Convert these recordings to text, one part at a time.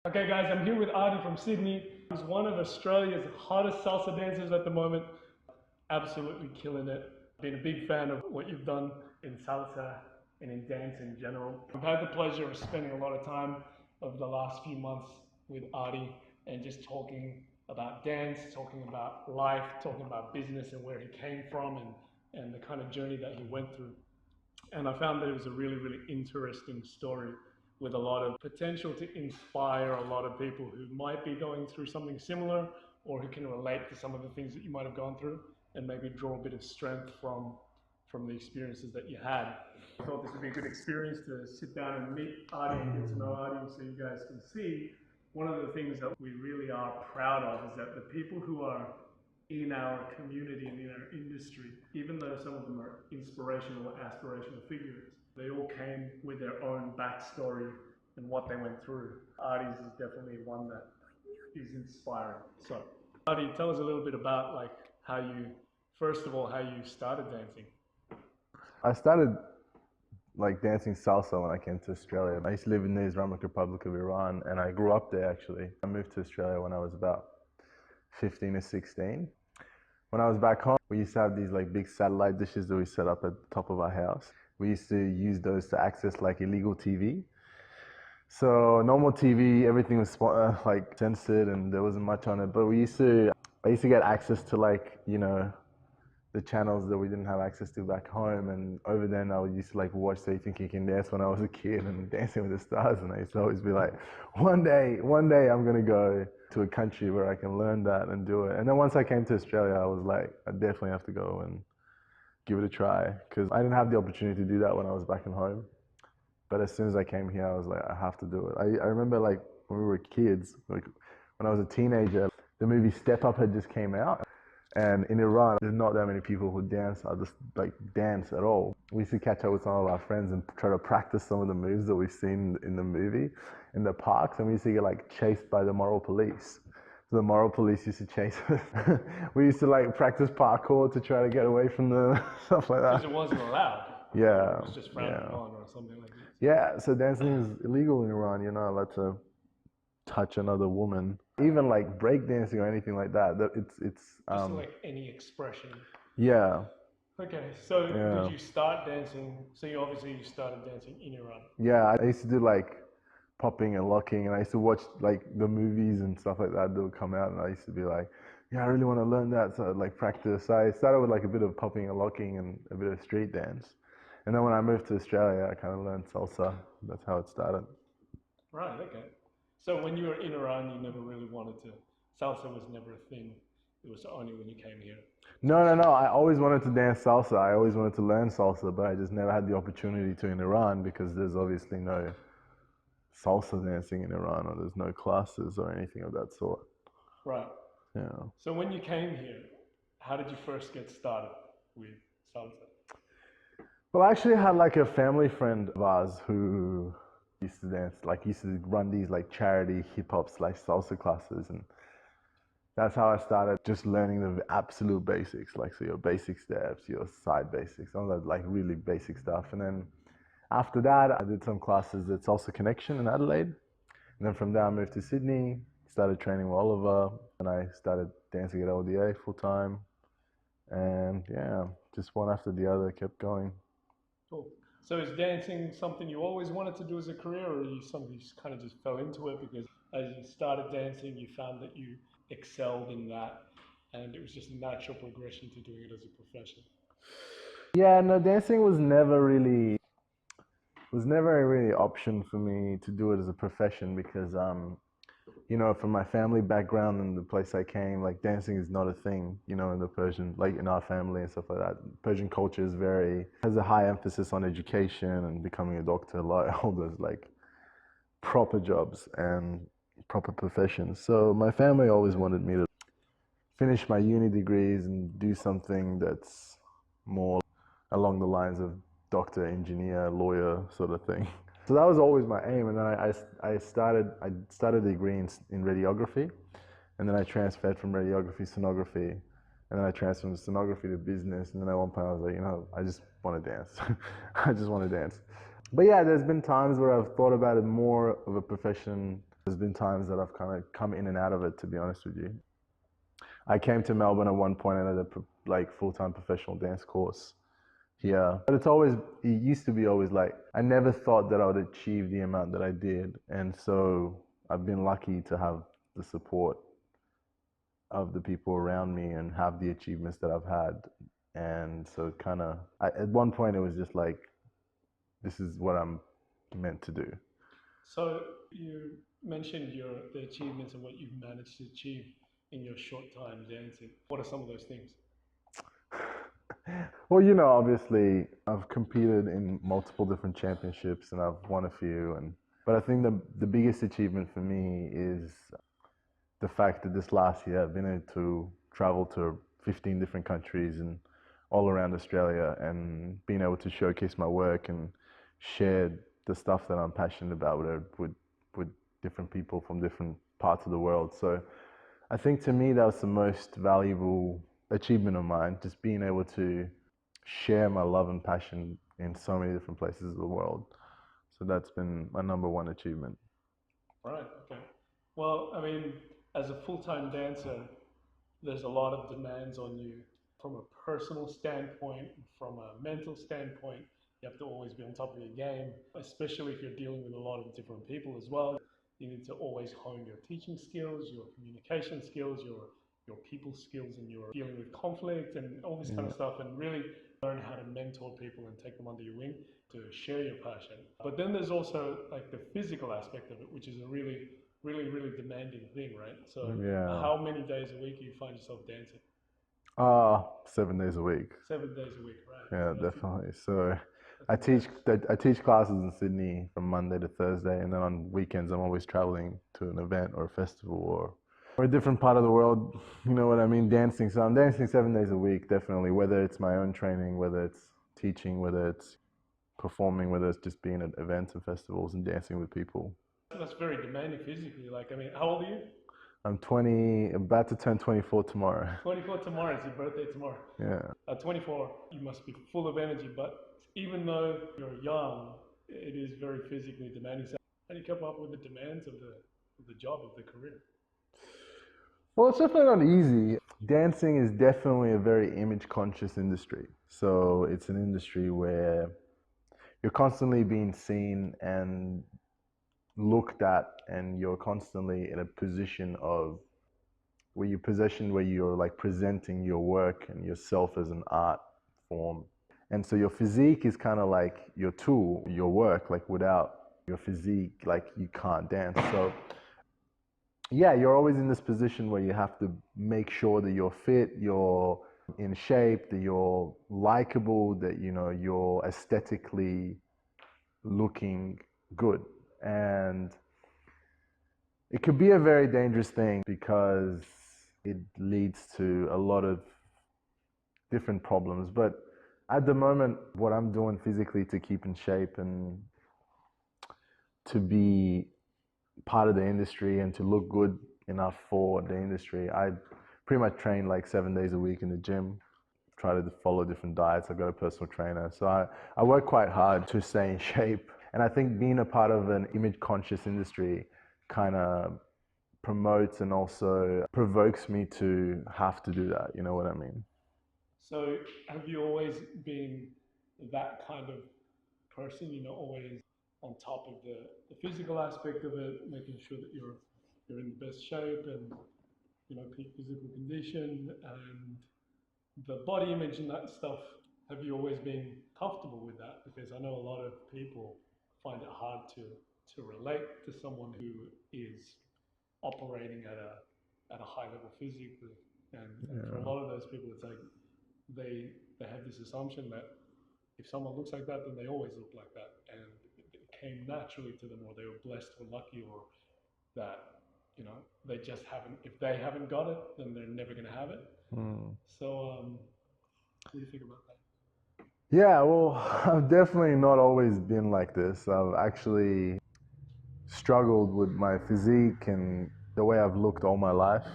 Okay guys, I'm here with Artie from Sydney. He's one of Australia's hottest salsa dancers at the moment. Absolutely killing it. Been a big fan of what you've done in salsa and in dance in general. I've had the pleasure of spending a lot of time over the last few months with Artie and just talking about dance, talking about life, talking about business and where he came from and the kind of journey that he went through. And I found that it was a really, really interesting story with a lot of potential to inspire a lot of people who might be going through something similar or who can relate to some of the things that you might have gone through and maybe draw a bit of strength from the experiences that you had. I thought this would be a good experience to sit down and meet Artie and get to know Artie so you guys can see one of the things that we really are proud of is that the people who are in our community and in our industry, even though some of them are inspirational or aspirational figures, they all came with their own backstory and what they went through. Artie's is definitely one that is inspiring. So, Artie, tell us a little bit about how you, first of all, how you started dancing. I started dancing salsa when I came to Australia. I used to live in the Islamic Republic of Iran and I grew up there actually. I moved to Australia when I was about 15 or 16. When I was back home, we used to have these big satellite dishes that we set up at the top of our house. We used to use those to access illegal TV. So normal TV, everything was censored and there wasn't much on it. But I used to get access to the channels that we didn't have access to back home. And over then I used to watch So You Think You Can Dance when I was a kid and Dancing with the Stars. And I used to always be like, one day I'm gonna go to a country where I can learn that and do it. And then once I came to Australia, I was like, I definitely have to go and give it a try because I didn't have the opportunity to do that when I was back in home. But as soon as I came here, I was like, I have to do it. I remember when we were kids, when I was a teenager, the movie Step Up had just came out. And in Iran, there's not that many people who dance or just dance at all. We used to catch up with some of our friends and try to practice some of the moves that we've seen in the movie in the parks. And we used to get chased by the moral police. So the moral police used to chase us. We used to practice parkour to try to get away from the stuff like that. Because it wasn't allowed. Yeah. It was just frowned upon or something like this. Yeah, so dancing is illegal in Iran. You're not allowed to touch another woman. Even break dancing or anything like that. Just any expression. Yeah. Okay, so Yeah. did you start dancing? So you started dancing in Iran. Yeah, I used to do popping and locking, and I used to watch the movies and stuff like that that would come out, and I used to be like, yeah, I really want to learn that, so I'd practice. So I started with a bit of popping and locking and a bit of street dance, and then when I moved to Australia, I kind of learned salsa. That's how it started. Right, okay. So when you were in Iran, you never really wanted to, salsa was never a thing. It was only when you came here. No. I always wanted to dance salsa. I always wanted to learn salsa, but I just never had the opportunity to in Iran because there's obviously no salsa dancing in Iran, or there's no classes or anything of that sort. Right. Yeah. So when you came here, how did you first get started with salsa? Well, I actually had a family friend of ours who used to dance, used to run these charity hip hop slash salsa classes, and that's how I started just learning the absolute basics, so your basic steps, your side basics, all that really basic stuff. And then after that, I did some classes at Salsa Connection in Adelaide. And then from there, I moved to Sydney, started training with Oliver, and I started dancing at LDA full time. And yeah, just one after the other kept going. Cool. So is dancing something you always wanted to do as a career, or you something you just kind of just fell into it because as you started dancing, you found that you excelled in that, and it was just a natural progression to doing it as a profession? Yeah, no, dancing was never a really option for me to do it as a profession because from my family background and the place I came, dancing is not a thing, in the Persian, in our family and stuff like that. Persian culture has a high emphasis on education and becoming a doctor, all those proper jobs and proper professions. So my family always wanted me to finish my uni degrees and do something that's more along the lines of doctor, engineer, lawyer sort of thing. So that was always my aim, and then I started a degree in radiography, and then I transferred from radiography to sonography, and then I transferred from sonography to business, and then at one point I was like, I just want to dance. I just want to dance. But yeah, there's been times where I've thought about it more of a profession There's been times that I've kind of come in and out of it, to be honest with you. I came to Melbourne at one point and had a like full-time professional dance course here. But it used to be always like, I never thought that I would achieve the amount that I did. And so I've been lucky to have the support of the people around me and have the achievements that I've had. And so at one point it was just like, this is what I'm meant to do. So you mentioned the achievements and what you've managed to achieve in your short time dancing. What are some of those things? Well, obviously I've competed in multiple different championships and I've won a few, but I think the biggest achievement for me is the fact that this last year I've been able to travel to 15 different countries and all around Australia and being able to showcase my work and share the stuff that I'm passionate about with different people from different parts of the world. So I think to me that was the most valuable achievement of mine, just being able to share my love and passion in so many different places of the world. So that's been my number one achievement. Right, okay. Well, I mean, as a full-time dancer, there's a lot of demands on you from a personal standpoint, from a mental standpoint. You have to always be on top of your game, especially if you're dealing with a lot of different people as well. You need to always hone your teaching skills, your communication skills, your people skills, and your dealing with conflict and all this kind of stuff, and really learn how to mentor people and take them under your wing to share your passion. But then there's also like the physical aspect of it, which is a really, really, really demanding thing, right? So Yeah. how many days a week do you find yourself dancing? 7 days a week. 7 days a week, right? Yeah, So definitely. So I that's teach I teach classes in Sydney from Monday to Thursday, and then on weekends I'm always traveling to an event or a festival or a different part of the world. You know what I mean? Dancing. So I'm dancing 7 days a week, definitely. Whether it's my own training, whether it's teaching, whether it's performing, whether it's just being at events and festivals and dancing with people. that's very demanding physically. Like, I mean, how old are you? I'm 20, about to turn 24 tomorrow. 24 tomorrow. It's your birthday tomorrow. Yeah. At 24, you must be full of energy. But even though you're young, it is very physically demanding. So how do you keep up with the demands of the job, of the career? Well, it's definitely not easy. Dancing is definitely a very image conscious industry. So it's an industry where you're constantly being seen and looked at, and you're constantly in a position of where you're like presenting your work and yourself as an art form. And so your physique is kind of like your tool, your work. Like without your physique, like you can't dance. So yeah, you're always in this position where you have to make sure that you're fit, you're in shape, that you're likable, that you're aesthetically looking good. And it could be a very dangerous thing because it leads to a lot of different problems. But at the moment, what I'm doing physically to keep in shape and to be part of the industry and to look good enough for the industry, I pretty much train like 7 days a week in the gym, try to follow different diets. I've got a personal trainer. So I work quite hard to stay in shape. And I think being a part of an image conscious industry kind of promotes and also provokes me to have to do that. You know what I mean? So have you always been that kind of person, always on top of the physical aspect of it, making sure that you're in the best shape and peak physical condition and the body image and that stuff? Have you always been comfortable with that? Because I know a lot of people find it hard to relate to someone who is operating at a high level physically, and for a lot of those people, it's like they have this assumption that if someone looks like that, then they always look like that, and it came naturally to them, or they were blessed or lucky, or that they just haven't. If they haven't got it, then they're never going to have it. So, what do you think about that? Yeah, well, I've definitely not always been like this. I've actually struggled with my physique and the way I've looked all my life.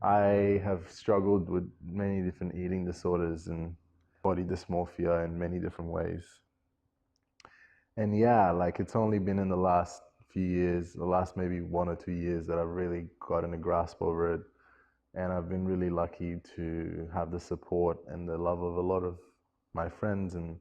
I have struggled with many different eating disorders and body dysmorphia in many different ways. And yeah, like it's only been in the last few years, the last maybe 1 or 2 years, that I've really gotten a grasp over it. And I've been really lucky to have the support and the love of a lot of my friends and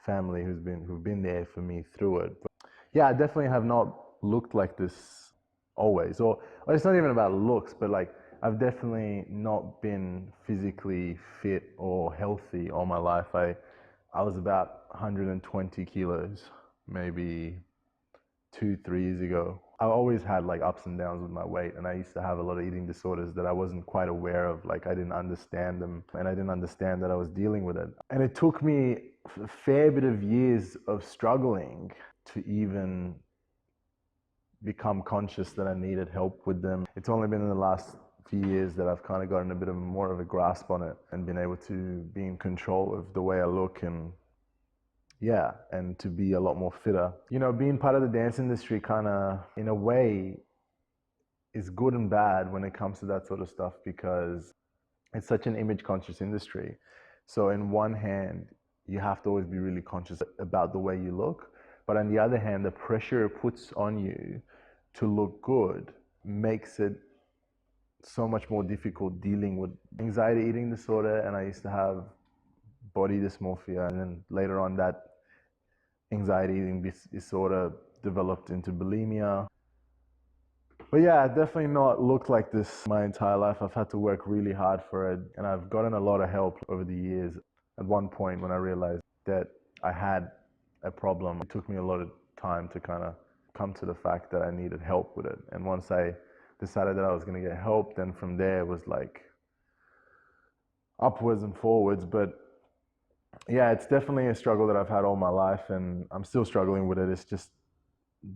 family who've been there for me through it. But yeah, I definitely have not looked like this always. Or it's not even about looks, but like I've definitely not been physically fit or healthy all my life. I was about 120 kilos maybe 2, 3 years ago. I always had like ups and downs with my weight, and I used to have a lot of eating disorders that I wasn't quite aware of. Like I didn't understand them, and I didn't understand that I was dealing with it. And it took me a fair bit of years of struggling to even become conscious that I needed help with them. It's only been in the last few years that I've kind of gotten a bit of more of a grasp on it and been able to be in control of the way I look and yeah, and to be a lot more fitter. You know, being part of the dance industry kind of, in a way, is good and bad when it comes to that sort of stuff because it's such an image conscious industry. So, in one hand, you have to always be really conscious about the way you look. But on the other hand, the pressure it puts on you to look good makes it so much more difficult dealing with anxiety eating disorder. And I used to have body dysmorphia. And then later on, that anxiety eating disorder developed into bulimia. But yeah, I've definitely not looked like this my entire life. I've had to work really hard for it, and I've gotten a lot of help over the years. At one point, when I realized that I had a problem, it took me a lot of time to kind of come to the fact that I needed help with it. And once I decided that I was going to get help, then from there it was like upwards and forwards. But yeah, it's definitely a struggle that I've had all my life, and I'm still struggling with it. It's just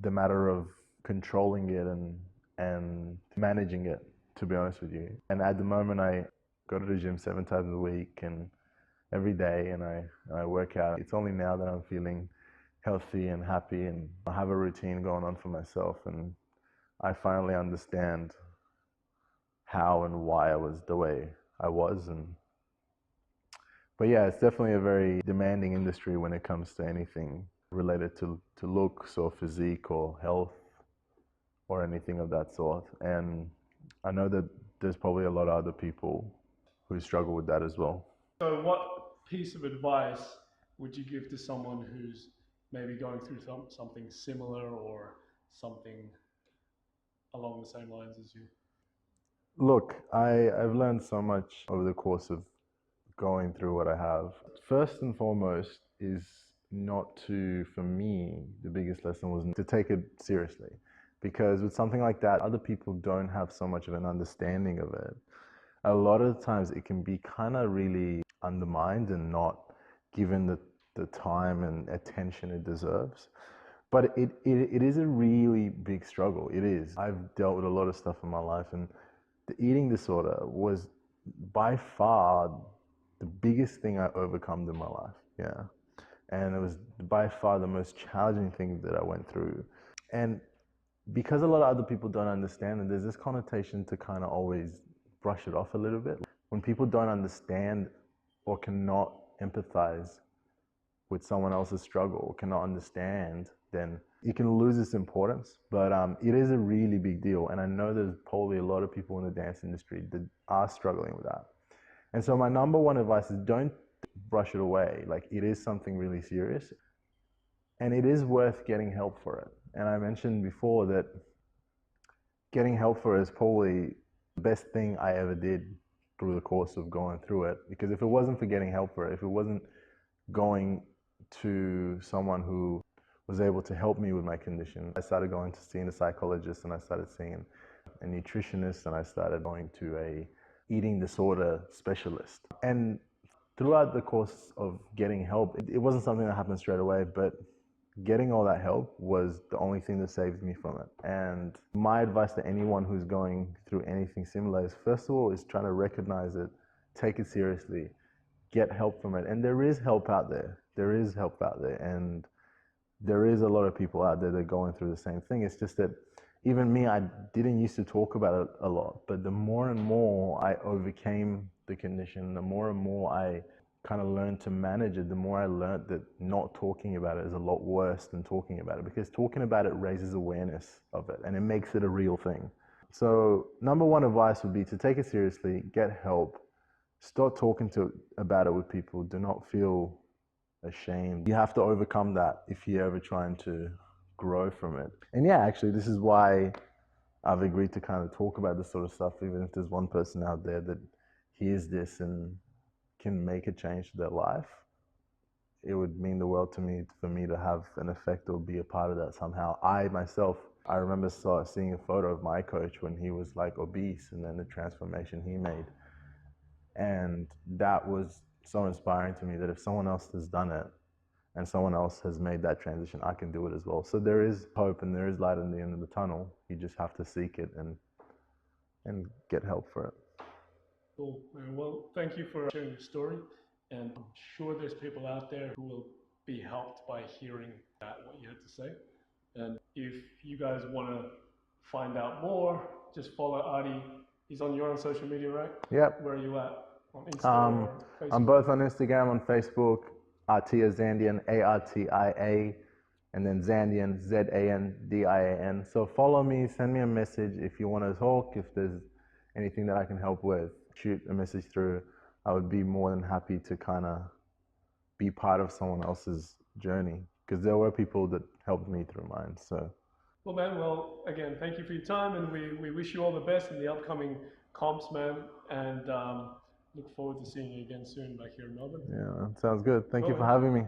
the matter of controlling it and managing it, to be honest with you. And at the moment, I go to the gym 7 times a week and every day, and I work out. It's only now that I'm feeling healthy and happy, and I have a routine going on for myself, and I finally understand how and why I was the way I was. And but yeah, it's definitely a very demanding industry when it comes to anything related to looks or physique or health or anything of that sort. And I know that there's probably a lot of other people who struggle with that as well. So, what piece of advice would you give to someone who's maybe going through something similar or something along the same lines as you? Look, I've learned so much over the course of going through what I have. First and foremost is not to, for me, the biggest lesson was to take it seriously. Because with something like that, other people don't have so much of an understanding of it. A lot of the times it can be kind of really undermined and not given the time and attention it deserves. But it is a really big struggle. It is. I've dealt with a lot of stuff in my life, and the eating disorder was by far the biggest thing I overcome in my life. Yeah. And it was by far the most challenging thing that I went through. And because a lot of other people don't understand it, there's this connotation to kind of always brush it off a little bit. When people don't understand or cannot empathize with someone else's struggle or cannot understand, then it can lose its importance. But it is a really big deal. And I know there's probably a lot of people in the dance industry that are struggling with that. And so my number one advice is don't brush it away. Like it is something really serious and it is worth getting help for it. And I mentioned before that getting help for it is probably the best thing I ever did through the course of going through it. Because if it wasn't for getting help for it, if it wasn't going to someone who was able to help me with my condition, I started going to seeing a psychologist, and I started seeing a nutritionist, and I started going to a eating disorder specialist. And throughout the course of getting help, it wasn't something that happened straight away, but getting all that help was the only thing that saved me from it. And my advice to anyone who's going through anything similar is, first of all, is trying to recognize it, take it seriously, get help from it. And there is help out there. There is help out there. And there is a lot of people out there that are going through the same thing. It's just that even me, I didn't used to talk about it a lot. But the more and more I overcame the condition, the more and more I kind of learned to manage it, the more I learned that not talking about it is a lot worse than talking about it, because talking about it raises awareness of it and it makes it a real thing. So number one advice would be to take it seriously, get help, start talking about it with people. Do not feel ashamed. You have to overcome that if you're ever trying to grow from it. And yeah, actually, this is why I've agreed to kind of talk about this sort of stuff, even if there's one person out there that hears this and can make a change to their life. It would mean the world to me for me to have an effect or be a part of that somehow. I remember seeing a photo of my coach when he was like obese, and then the transformation he made. And that was so inspiring to me that if someone else has done it and someone else has made that transition, I can do it as well. So there is hope and there is light in the end of the tunnel. You just have to seek it and get help for it. Cool. Well, thank you for sharing your story. And I'm sure there's people out there who will be helped by hearing what you had to say. And if you guys want to find out more, just follow Artie. He's on your own social media, right? Yep. Where are you at? On Instagram or Facebook? I'm both on Instagram, on Facebook, Artia Zandian, Artia, and then Zandian, Zandian. So follow me, send me a message if you want to talk, if there's anything that I can help with, shoot a message through. I would be more than happy to kind of be part of someone else's journey, because there were people that helped me through mine. So. Well, man, again, thank you for your time, and we wish you all the best in the upcoming comps, man, and look forward to seeing you again soon back here in Melbourne. Yeah, sounds good. Thank you for man. having me.